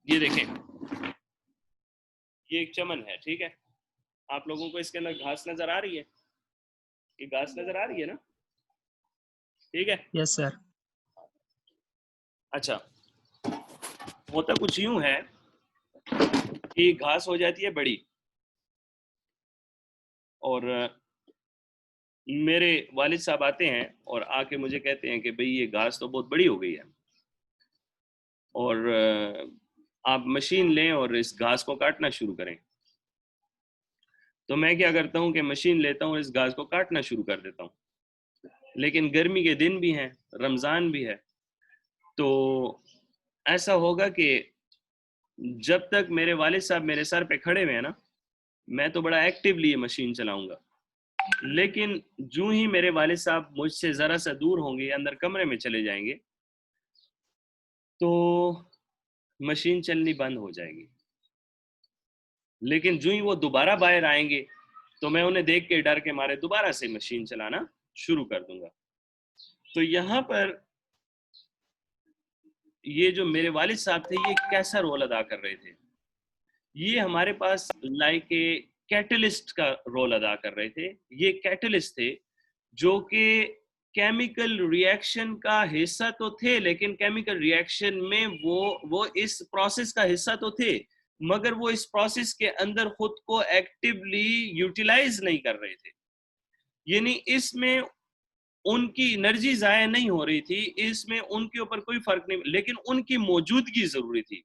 ये देखें, ये एक चमन है, ठीक है। आप लोगों को इसके अंदर घास नजर आ रही है? ये घास नजर आ रही है ना? ठीक है। Yes sir. अच्छा, होता कुछ यूं है कि घास हो जाती है बड़ी, और मेरे वालिद साहब आते हैं और आके मुझे कहते हैं कि भाई ये घास तो बहुत बड़ी हो गई है, और आप मशीन लें और इस घास को काटना शुरू करें। तो मैं क्या करता हूँ कि मशीन लेता हूँ, इस घास को काटना शुरू कर देता हूँ। लेकिन गर्मी के दिन भी हैं, रमज़ान भी है, तो ऐसा होगा कि जब तक मेरे वालिद साहब मेरे सर पे खड़े हुए हैं ना, मैं तो बड़ा एक्टिवली ये मशीन चलाऊंगा। लेकिन जो ही मेरे वालिद साहब मुझसे ज़रा सा दूर होंगे, अंदर कमरे में चले जाएंगे, तो मशीन चलनी बंद हो जाएगी। लेकिन जो ही वो दोबारा बाहर आएंगे, तो मैं उन्हें देख के डर के मारे दोबारा से मशीन चलाना शुरू कर दूंगा। तो यहाँ पर ये जो मेरे वालिद साहब थे, ये कैसा रोल अदा कर रहे थे? ये हमारे पास लाइक ए कैटलिस्ट का रोल अदा कर रहे थे। ये कैटलिस्ट थे जो कि केमिकल रिएक्शन का हिस्सा तो थे, लेकिन केमिकल रिएक्शन में वो इस प्रोसेस का हिस्सा तो थे, मगर वो इस प्रोसेस के अंदर खुद को एक्टिवली यूटिलाइज नहीं कर रहे थे। यानी इसमें उनकी एनर्जी ज़ाया नहीं हो रही थी, इसमें उनके ऊपर कोई फर्क नहीं, लेकिन उनकी मौजूदगी ज़रूरी थी।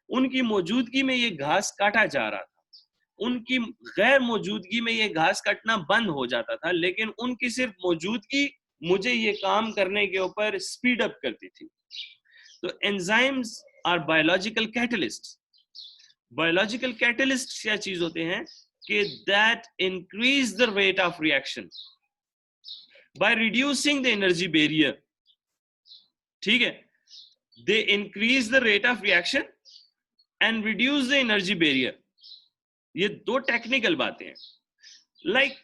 उनकी मौजूदगी में ये घास काटा जा रहा था, उनकी गैर मौजूदगी में ये घास कटना बंद हो जाता था, लेकिन उनकी सिर्फ मौजूदगी मुझे ये काम करने के ऊपर स्पीड अप करती थी। तो enzymes are biological catalyst. Biological catalyst क्या चीज होते हैं कि that increase the rate of reaction by reducing the energy barrier, ठीक है। they increase the rate of reaction and reduce the energy barrier। ये दो टेक्निकल बातें हैं। लाइक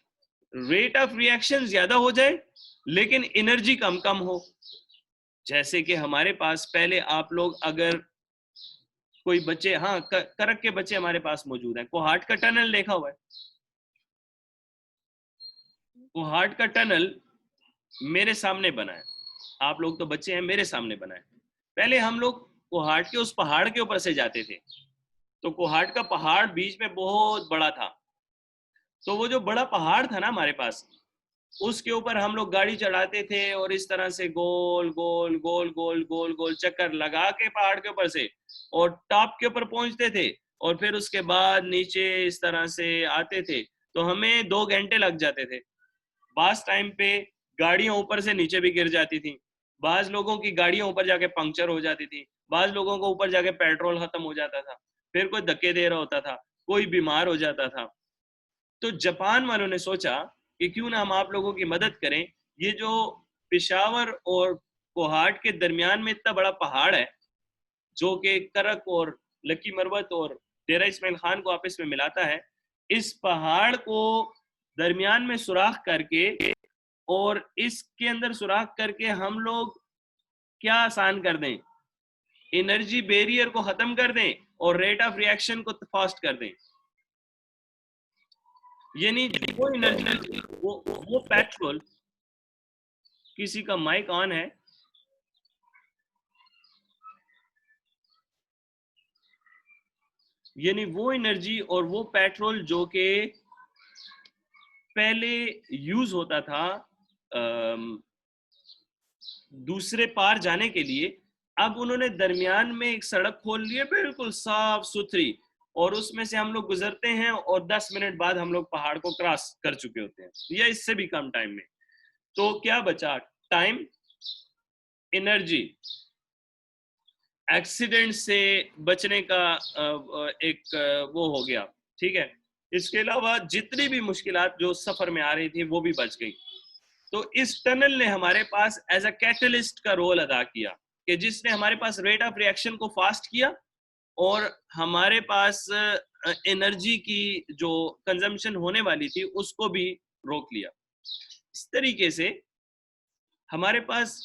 रेट ऑफ रिएक्शन ज्यादा हो जाए लेकिन एनर्जी कम कम हो। जैसे कि हमारे पास पहले आप लोग अगर कोई बच्चे, हाँ करक के बच्चे हमारे पास मौजूद हैं, कोहाट का टनल देखा हुआ है? कोहाट का टनल मेरे सामने बना है, आप लोग तो बच्चे हैं, मेरे सामने बना है। पहले हम लोग कोहाट के उस पहाड़ के ऊपर से जाते थे, तो कोहाट का पहाड़ बीच में बहुत बड़ा था, तो वो जो बड़ा पहाड़ था ना हमारे पास, उसके ऊपर हम लोग गाड़ी चढ़ाते थे और इस तरह से गोल गोल गोल गोल गोल गोल चक्कर लगा के पहाड़ के ऊपर से और टॉप के ऊपर पहुंचते थे, और फिर उसके बाद नीचे इस तरह से आते थे, तो हमें 2 घंटे लग जाते थे। बास टाइम पे गाड़ियां ऊपर से नीचे भी गिर जाती थी, बाज लोगों की गाड़ियां ऊपर जाके पंक्चर हो जाती थी, बाज लोगों को ऊपर जाके पेट्रोल खत्म हो जाता था, फिर कोई धक्के दे रहा होता था, कोई बीमार हो जाता था। तो जापान वालों ने सोचा कि क्यों ना हम आप लोगों की मदद करें। ये जो पेशावर और कोहाट के दरमियान में इतना बड़ा पहाड़ है, जो कि करक और लकी मरवत और डेरा इस्माइल खान को आपस में मिलाता है, इस पहाड़ को दरमियान में सुराख करके और इसके अंदर सुराख करके हम लोग क्या आसान कर दें, एनर्जी बैरियर को खत्म कर दें और रेट ऑफ रिएक्शन को फास्ट कर दें। यानी वो एनर्जी, वो पेट्रोल, किसी का माइक ऑन है? यानी वो एनर्जी और वो पेट्रोल जो कि पहले यूज होता था दूसरे पार जाने के लिए, अब उन्होंने दरमियान में एक सड़क खोल ली है बिल्कुल साफ सुथरी, और उसमें से हम लोग गुजरते हैं और 10 मिनट बाद हम लोग पहाड़ को क्रॉस कर चुके होते हैं, या इससे भी कम टाइम में। तो क्या बचा? टाइम, एनर्जी, एक्सीडेंट से बचने का एक वो हो गया, ठीक है। इसके अलावा जितनी भी मुश्किलात जो सफर में आ रही थी वो भी बच गई। तो इस टनल ने हमारे पास एज अ कैटलिस्ट का रोल अदा किया, कि जिसने हमारे पास रेट ऑफ रिएक्शन को फास्ट किया और हमारे पास एनर्जी की जो कंजम्पशन होने वाली थी उसको भी रोक लिया। इस तरीके से हमारे पास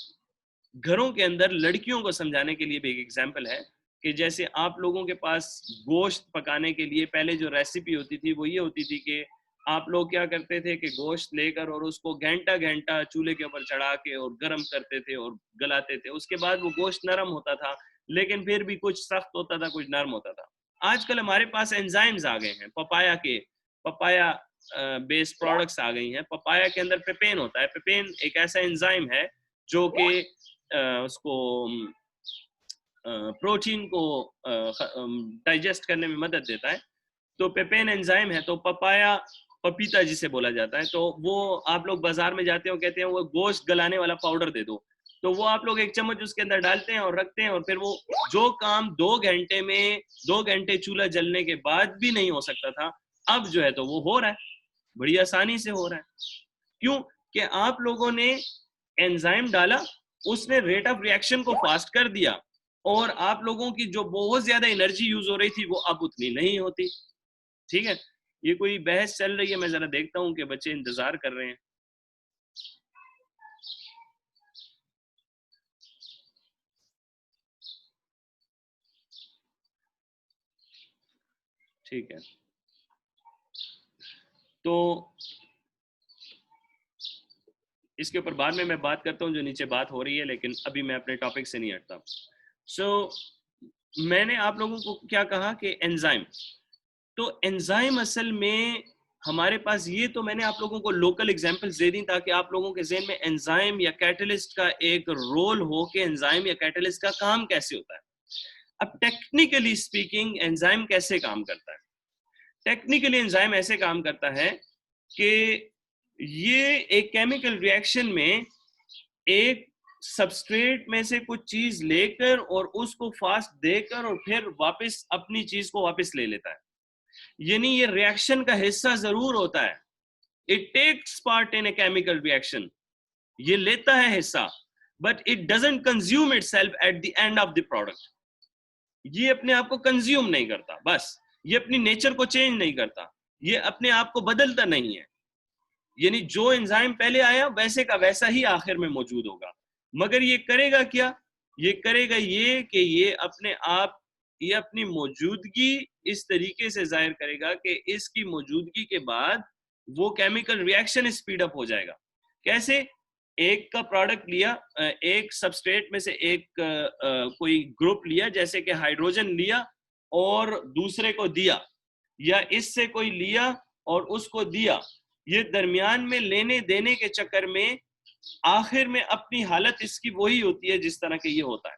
घरों के अंदर लड़कियों को समझाने के लिए भी एक एग्जाम्पल है कि जैसे आप लोगों के पास गोश्त पकाने के लिए पहले जो रेसिपी होती थी वो ये होती थी कि आप लोग क्या करते थे कि गोश्त लेकर और उसको घंटा घंटा चूल्हे के ऊपर चढ़ा के और गर्म करते थे और गलाते थे, उसके बाद वो गोश्त नरम होता था, लेकिन फिर भी कुछ सख्त होता था, कुछ नरम होता था। आजकल हमारे पास एंजाइम्स आ गए हैं, पपाया बेस्ड प्रोडक्ट्स आ गई हैं। पपाया के अंदर पेपेन होता है। पेपेन एक ऐसा एंजाइम है जो कि उसको प्रोटीन को डाइजेस्ट करने में मदद देता है। तो पेपेन एंजाइम है, तो पपाया पपीता जिसे बोला जाता है, तो वो आप लोग बाजार में जाते हो, कहते हैं वो गोश्त गलाने वाला पाउडर दे दो, तो वो आप लोग एक चम्मच उसके अंदर डालते हैं और रखते हैं, और फिर वो जो काम 2 घंटे में 2 घंटे चूल्हा जलने के बाद भी नहीं हो सकता था, अब जो है तो वो हो रहा है, बड़ी आसानी से हो रहा है। क्यों? कि आप लोगों ने एंजाइम डाला, उसने रेट ऑफ रिएक्शन को फास्ट कर दिया, और आप लोगों की जो बहुत ज्यादा एनर्जी यूज हो रही थी वो अब उतनी नहीं होती। ठीक है, ये कोई बहस चल रही है, मैं जरा देखता हूं कि बच्चे इंतजार कर रहे हैं। ठीक है, तो इसके ऊपर बाद में मैं बात करता हूं जो नीचे बात हो रही है, लेकिन अभी मैं अपने टॉपिक से नहीं हटता। मैंने आप लोगों को क्या कहा कि एंजाइम, तो एंजाइम असल में हमारे पास, ये तो मैंने आप लोगों को लोकल एग्जांपल्स दे दी ताकि आप लोगों के ज़हन में एंजाइम या कैटलिस्ट का एक रोल हो कि एंजाइम या कैटलिस्ट का काम कैसे होता है। अब टेक्निकली स्पीकिंग एंजाइम कैसे काम करता है? टेक्निकली एंजाइम ऐसे काम करता है कि ये एक केमिकल रिएक्शन में एक सबस्ट्रेट में से कुछ चीज लेकर और उसको फास्ट देकर और फिर वापस अपनी चीज को वापस ले लेता है। यानी ये रिएक्शन का हिस्सा जरूर होता है, it takes part in a chemical reaction, ये लेता है हिस्सा, but it doesn't consume itself at the end of the product. ये अपने आप को कंज्यूम नहीं करता, बस ये अपनी नेचर को चेंज नहीं करता, ये अपने आप को बदलता नहीं है। यानी जो एंजाइम पहले आया वैसे का वैसा ही आखिर में मौजूद होगा, मगर ये करेगा क्या? ये करेगा ये कि ये अपने आप, ये अपनी मौजूदगी इस तरीके से जाहिर करेगा कि इसकी मौजूदगी के बाद वो केमिकल रिएक्शन स्पीड अप हो जाएगा। कैसे? एक का प्रोडक्ट लिया, एक सबस्ट्रेट में से एक कोई ग्रुप लिया, जैसे कि हाइड्रोजन लिया और दूसरे को दिया, या इससे कोई लिया और उसको दिया, ये दरमियान में लेने देने के चक्कर में आखिर में अपनी हालत इसकी वही होती है जिस तरह के ये होता है।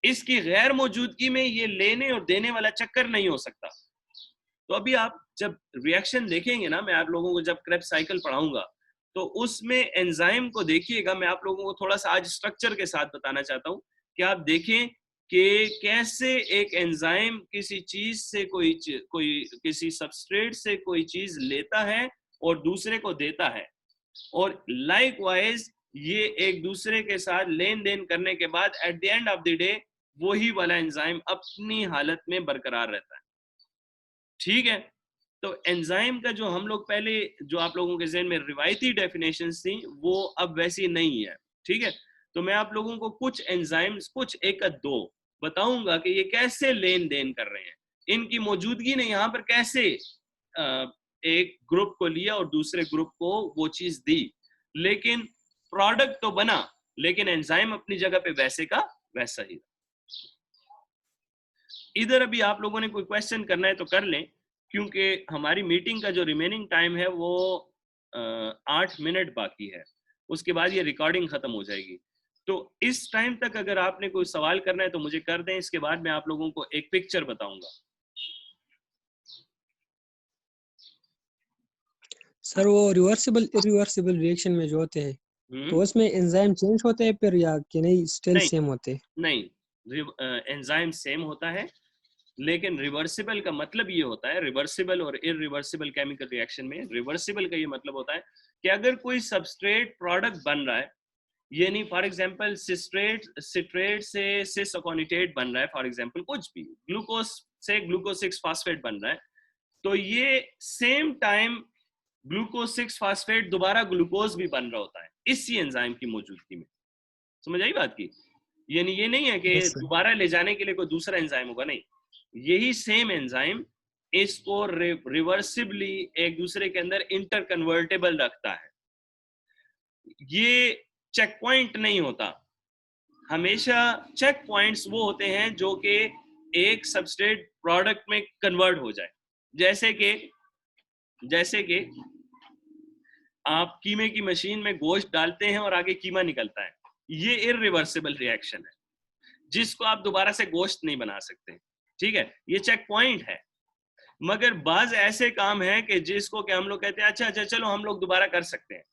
इसकी गैर मौजूदगी में ये लेने और देने वाला चक्कर नहीं हो सकता। तो अभी आप जब रिएक्शन देखेंगे ना, मैं आप लोगों को जब क्रेब्स साइकिल पढ़ाऊंगा तो उसमें एंजाइम को देखिएगा। मैं आप लोगों को थोड़ा सा आज स्ट्रक्चर के साथ बताना चाहता हूं कि आप देखें कि कैसे एक एंजाइम किसी चीज से कोई किसी सबस्ट्रेट से कोई चीज लेता है और दूसरे को देता है, और लाइकवाइज ये एक दूसरे के साथ लेन देन करने के बाद eight the end of the day वही वाला एंजाइम अपनी हालत में बरकरार रहता है। ठीक है, तो एंजाइम का जो हम लोग पहले, जो आप लोगों के ज़हन में रिवायती डेफिनेशंस थी, वो अब वैसी नहीं है। ठीक है, तो मैं आप लोगों को कुछ एंजाइम्स, कुछ एक दो बताऊंगा कि ये कैसे लेन देन कर रहे हैं, इनकी मौजूदगी ने यहाँ पर कैसे एक ग्रुप को लिया और दूसरे ग्रुप को वो चीज दी, लेकिन प्रोडक्ट तो बना, लेकिन एंजाइम अपनी जगह पे वैसे का वैसा ही। इधर अभी आप लोगों ने कोई क्वेश्चन करना है तो कर लें, क्योंकि हमारी मीटिंग का जो रिमेनिंग टाइम है वो 8 मिनट बाकी है, उसके बाद ये रिकॉर्डिंग खत्म हो जाएगी। तो इस टाइम तक अगर आपने कोई सवाल करना है तो मुझे कर दें, इसके बाद मैं आप लोगों को एक पिक्चर बताऊंगा। सर वो रिवर्सिबल इरिवर्सिबल रिएक्शन में जो होते हैं तो उसमें एंजाइम चेंज होते हैं फिर, या कि नहीं स्टिल सेम होते हैं? नहीं, एंजाइम सेम होता है, लेकिन रिवर्सिबल का मतलब ये होता है, रिवर्सिबल और इरिवर्सिबल केमिकल रिएक्शन में रिवर्सिबल का ये मतलब होता है कि अगर कोई सबस्ट्रेट प्रोडक्ट बन रहा है, यानी फॉर एग्जांपल सिट्रेट से सिस अकोनिटेट बन रहा है, फॉर एग्जांपल कुछ भी, ग्लूकोज से ग्लूकोज 6 फास्फेट बन रहा है, तो ये सेम टाइम ग्लूकोज 6 फास्फेट दोबारा ग्लूकोज भी बन रहा होता है इसी एंजाइम की मौजूदगी में। समझ आई बात की? यानी ये नहीं है कि yes, दोबारा ले जाने के लिए कोई दूसरा एंजाइम होगा, नहीं, यही सेम एंजाइम इसको रिवर्सिबली एक दूसरे के अंदर इंटर कन्वर्टेबल रखता है। ये चेक पॉइंट नहीं होता, हमेशा चेक पॉइंट्स वो होते हैं जो कि एक सबस्ट्रेट प्रोडक्ट में कन्वर्ट हो जाए। जैसे कि आप कीमे की मशीन में गोश्त डालते हैं और आगे कीमा निकलता है, ये इररिवर्सिबल रिएक्शन है जिसको आप दोबारा से गोश्त नहीं बना सकते, ठीक है, ये चेक पॉइंट है। मगर बाज ऐसे काम है कि जिसको कि हम लोग कहते हैं अच्छा अच्छा चलो हम लोग दोबारा कर सकते हैं,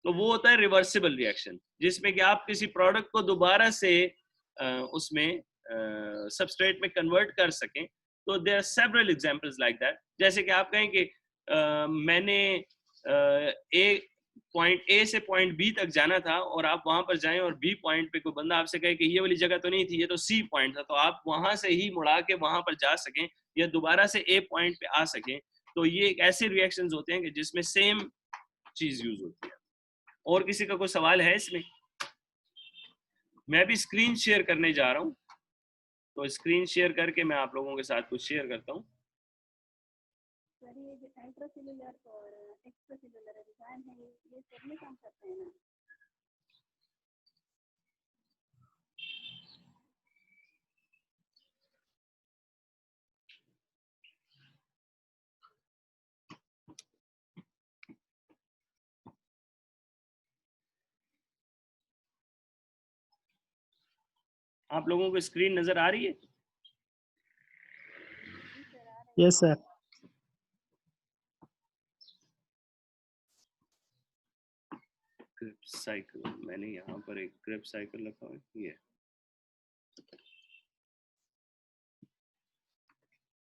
तो वो होता है रिवर्सिबल रिएक्शन, जिसमें कि आप किसी प्रोडक्ट को दोबारा से उसमें सबस्ट्रेट में कन्वर्ट कर सकें। तो there are several examples like that. जैसे कि आप कहें कि मैंने पॉइंट ए से पॉइंट बी तक जाना था और आप वहां पर जाएं और बी पॉइंट पे कोई बंदा आपसे कहे कि ये वाली जगह तो नहीं थी, ये तो सी पॉइंट था, तो आप वहां से ही मुड़ा के वहां पर जा सकें या दोबारा से ए पॉइंट पे आ सकें। तो ये एक ऐसे रिएक्शंस होते हैं कि जिसमें सेम चीज यूज होती है। और किसी का कोई सवाल है इसमें? मैं भी स्क्रीन शेयर करने जा रहा हूँ, तो स्क्रीन शेयर करके मैं आप लोगों के साथ कुछ शेयर करता हूँ। सर ये जो इंट्रासेल्युलर और एक्स्ट्रासेल्युलर एंजाइम है ये सब में काम करते हैं ना? आप लोगों को स्क्रीन नजर आ रही है? yes sir, ग्रिप साइकिल, मैंने यहाँ पर एक ग्रिप साइकिल रखा है, ये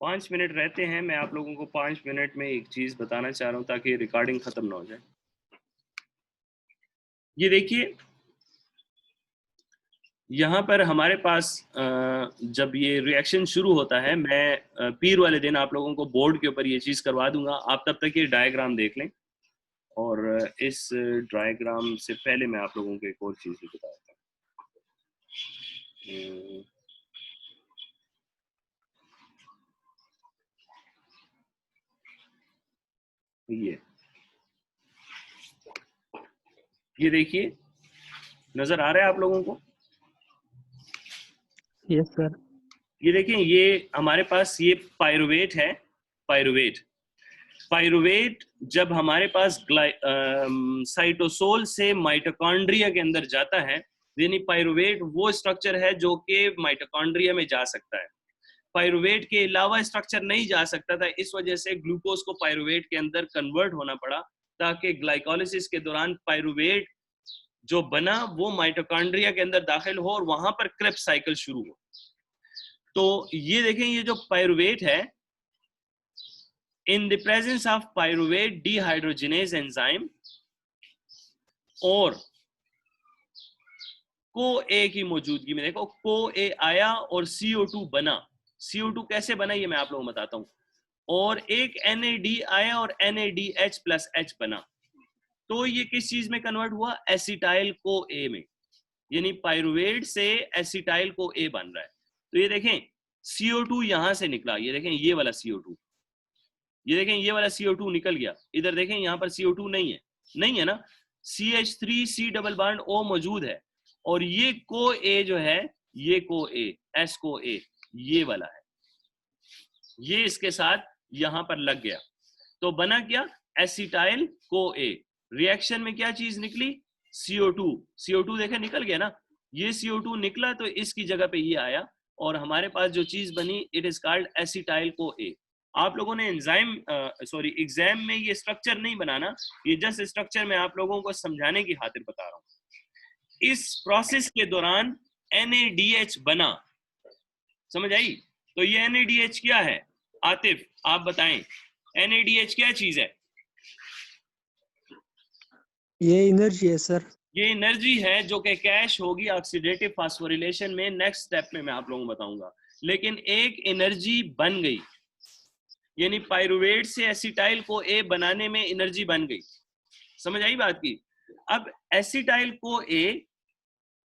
5 मिनट रहते हैं। मैं आप लोगों को 5 मिनट में एक चीज बताना चाह रहा हूँ ताकि रिकॉर्डिंग खत्म ना हो जाए। ये देखिए यहाँ पर हमारे पास जब ये रिएक्शन शुरू होता है, मैं पीर वाले दिन आप लोगों को बोर्ड के ऊपर ये चीज करवा दूंगा, आप तब तक ये डायग्राम देख लें। और इस डायग्राम से पहले मैं आप लोगों को एक और चीज भी बता देता हूँ। ये देखिए नजर आ रहा है आप लोगों को? yes sir, ये देखें, ये हमारे पास ये पायरुवेट है। पायरुवेट जब हमारे पास साइटोसोल से माइटोकॉन्ड्रिया के अंदर जाता है, यानी पायरुवेट वो स्ट्रक्चर है जो कि माइटोकॉन्ड्रिया में जा सकता है। पायरुवेट के अलावा स्ट्रक्चर नहीं जा सकता था, इस वजह से ग्लूकोज को पायरुवेट के अंदर कन्वर्ट होना पड़ा ताकि ग्लाइकोलिसिस के दौरान पायरुवेट जो बना वो माइटोकॉन्ड्रिया के अंदर दाखिल हो और वहां पर क्रेब्स साइकिल शुरू हो। तो ये देखें, ये जो पायरुवेट है, in the presence of pyruvate dehydrogenase enzyme और CoA की मौजूदगी में, देखो CoA आया और CO2 बना। CO2 कैसे बना ये मैं आप लोगों को बताता हूँ। और एक NAD आया और NADH+H बना। तो ये किस चीज में कन्वर्ट हुआ? एसिटाइल CoA में, यानी पायरुवेट से एसिटाइल CoA बन रहा है। तो ये देखें CO2 यहां से निकला, ये देखें ये वाला CO2, ये देखें ये वाला CO2 निकल गया। इधर देखें यहाँ पर CO2 नहीं है ना, CH3C डबल बॉन्ड O मौजूद है। और ये CoA जो है, ये CoA S-CoA ये वाला है, ये इसके साथ यहाँ पर लग गया। तो बना क्या? Acetyl CoA। रिएक्शन में क्या चीज निकली? CO2 देखें निकल गया ना, ये CO2 निकला तो इसकी जगह पे ये आया और हमारे पास जो चीज बनी it is called acetyl CoA। आप लोगों ने एग्जाम में ये स्ट्रक्चर नहीं बनाना, ये जस्ट स्ट्रक्चर मैं आप लोगों को समझाने की खातिर बता रहा हूँ। इस प्रोसेस के दौरान NADH बना, समझ आई? तो ये NADH क्या है? आतिफ आप बताएं, NADH क्या चीज है? ये एनर्जी है सर। ये एनर्जी है जो कि कैश होगी ऑक्सीडेटिव फास्फोरिलेशन में, नेक्स्ट स्टेप में मैं आप लोगों को बताऊंगा। लेकिन एक एनर्जी बन गई, यानी पायरुवेट से एसिटाइल CoA बनाने में एनर्जी बन गई। समझ आई बात की? अब एसिटाइल CoA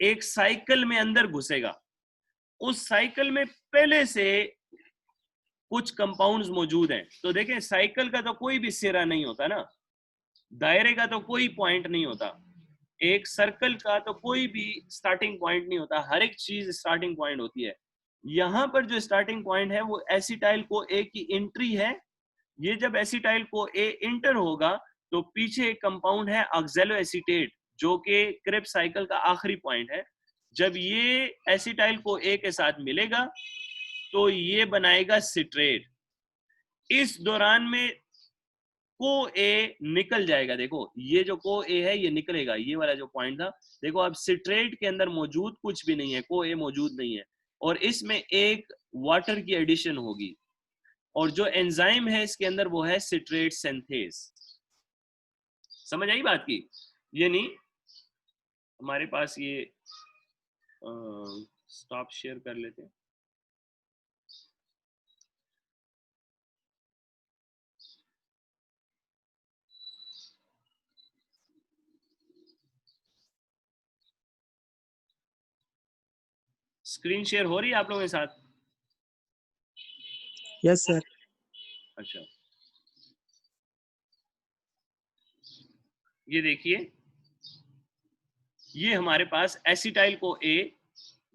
एक साइकिल में अंदर घुसेगा, उस साइकिल में पहले से कुछ कंपाउंड्स मौजूद हैं। तो देखें, साइकिल का तो कोई भी सिरा नहीं होता ना, दायरे का तो कोई पॉइंट नहीं होता, एक सर्कल का तो कोई भी स्टार्टिंग पॉइंट नहीं होता, हर एक चीज स्टार्टिंग पॉइंट होती है। यहाँ पर जो स्टार्टिंग पॉइंट है वो एसिटाइल को ए की एंट्री है। ये जब एसिटाइल को ए इंटर होगा तो पीछे एक कंपाउंड है ऑक्सैलो एसीटेट, जो कि क्रेब्स साइकिल का आखिरी पॉइंट है। जब ये एसिटाइल को ए के साथ मिलेगा तो ये बनाएगा सिट्रेट। इस दौरान में को ए निकल जाएगा। देखो ये जो को ए है ये निकलेगा, ये वाला जो पॉइंट था। देखो अब सिट्रेट के अंदर मौजूद कुछ भी नहीं है, को ए मौजूद नहीं है, और इसमें एक वाटर की एडिशन होगी, और जो एंजाइम है इसके अंदर वो है सिट्रेट सिंथेज। समझ आई बात की? ये नहीं, हमारे पास ये स्टॉप शेयर कर लेते हैं। स्क्रीन शेयर हो रही है आप लोगों के साथ? Yes sir. अच्छा, ये देखिए, ये हमारे पास एसिटाइल को ए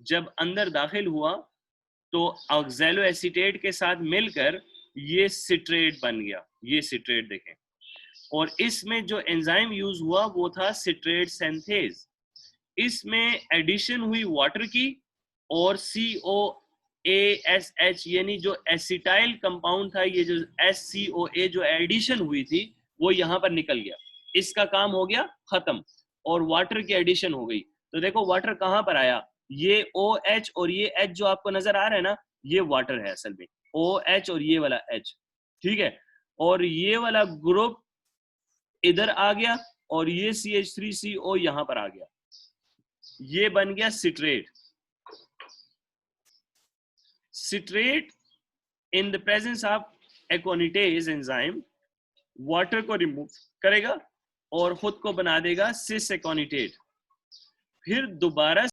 जब अंदर दाखिल हुआ तो ऑक्सैलो एसीटेट के साथ मिलकर ये सिट्रेट बन गया। ये सिट्रेट देखें, और इसमें जो एंजाइम यूज हुआ वो था सिट्रेट सिंथेज। इसमें एडिशन हुई वाटर की, और COASH यानी जो एसिटाइल कंपाउंड था, ये जो SCOA जो एडिशन हुई थी वो यहाँ पर निकल गया। इसका काम हो गया खत्म, और वाटर की एडिशन हो गई। तो देखो वाटर कहाँ पर आया, ये OH और ये H जो आपको नजर आ रहा है ना, ये वाटर है असल में, OH और ये वाला H, ठीक है। और ये वाला ग्रुप इधर आ गया, और ये CH3CO यहाँ पर आ गया, ये बन गया citrate. Citrate in the presence of एकोनिटेज enzyme water को रिमूव करेगा और खुद को बना देगा सिस एकोनिटेट। फिर दोबारा